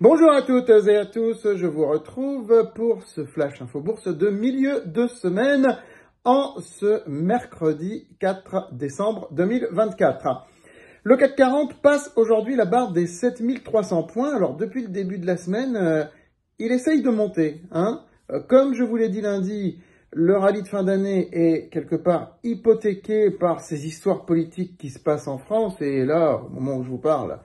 Bonjour à toutes et à tous, je vous retrouve pour ce Flash Info Bourse de milieu de semaine en ce mercredi 4 décembre 2024. Le CAC 40 passe aujourd'hui la barre des 7300 points. Alors depuis le début de la semaine, il essaye de monter. Comme je vous l'ai dit lundi, le rallye de fin d'année est quelque part hypothéqué par ces histoires politiques qui se passent en France. Et là, au moment où je vous parle,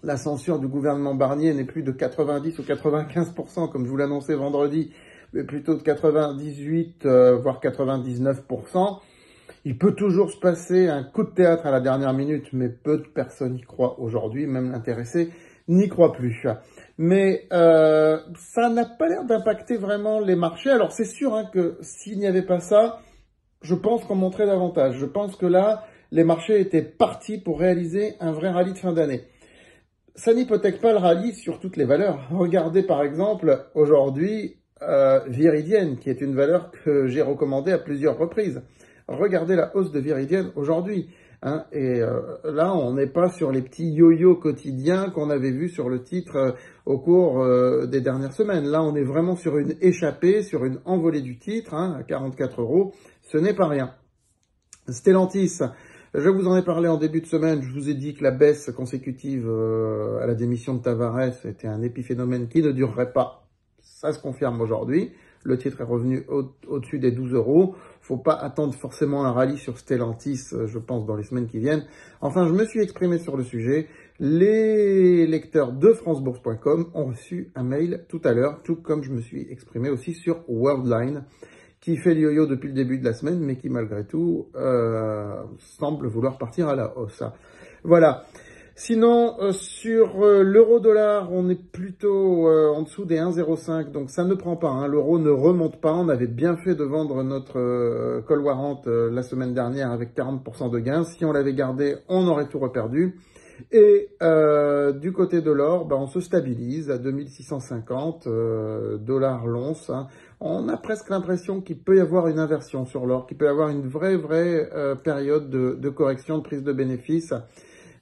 la censure du gouvernement Barnier n'est plus de 90 ou 95%, comme je vous l'annonçais vendredi, mais plutôt de 98, voire 99%. Il peut toujours se passer un coup de théâtre à la dernière minute, mais peu de personnes y croient aujourd'hui, même l'intéressé n'y croit plus. Mais ça n'a pas l'air d'impacter vraiment les marchés. Alors c'est sûr que s'il n'y avait pas ça, je pense qu'on monterait davantage. Je pense que là, les marchés étaient partis pour réaliser un vrai rallye de fin d'année. Ça n'hypothèque pas le rallye sur toutes les valeurs. Regardez par exemple aujourd'hui Viridien, qui est une valeur que j'ai recommandée à plusieurs reprises. Regardez la hausse de Viridien aujourd'hui. Là, on n'est pas sur les petits yo-yo quotidiens qu'on avait vus sur le titre au cours des dernières semaines. Là, on est vraiment sur une échappée, sur une envolée du titre à 44 €. Ce n'est pas rien. Stellantis, je vous en ai parlé en début de semaine, je vous ai dit que la baisse consécutive à la démission de Tavares était un épiphénomène qui ne durerait pas. Ça se confirme aujourd'hui. Le titre est revenu au-dessus des 12 €. Faut pas attendre forcément un rallye sur Stellantis, je pense, dans les semaines qui viennent. Enfin, je me suis exprimé sur le sujet. Les lecteurs de francebourse.com ont reçu un mail tout à l'heure, tout comme je me suis exprimé aussi sur Worldline, qui fait le yo-yo depuis le début de la semaine, mais qui malgré tout semble vouloir partir à la hausse. Voilà. Sinon, sur l'euro-dollar, on est plutôt en dessous des 1,05, donc ça ne prend pas. L'euro ne remonte pas. On avait bien fait de vendre notre call warrant la semaine dernière avec 40% de gains. Si on l'avait gardé, on aurait tout reperdu. Et du côté de l'or, on se stabilise à 2650 dollars l'once. On a presque l'impression qu'il peut y avoir une inversion sur l'or, qu'il peut y avoir une vraie période de correction, de prise de bénéfices.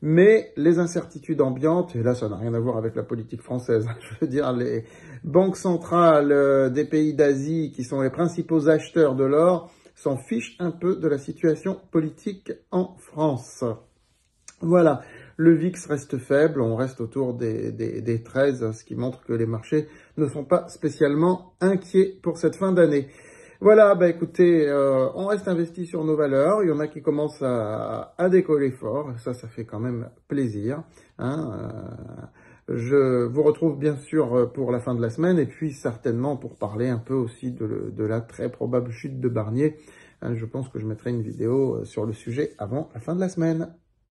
Mais les incertitudes ambiantes, et là ça n'a rien à voir avec la politique française, je veux dire les banques centrales des pays d'Asie qui sont les principaux acheteurs de l'or s'en fichent un peu de la situation politique en France. Voilà, le VIX reste faible, on reste autour des 13, ce qui montre que les marchés ne sont pas spécialement inquiets pour cette fin d'année. Voilà, écoutez, on reste investi sur nos valeurs, il y en a qui commencent à décoller fort, ça fait quand même plaisir. Je vous retrouve bien sûr pour la fin de la semaine et puis certainement pour parler un peu aussi de la très probable chute de Barnier. Je pense que je mettrai une vidéo sur le sujet avant la fin de la semaine.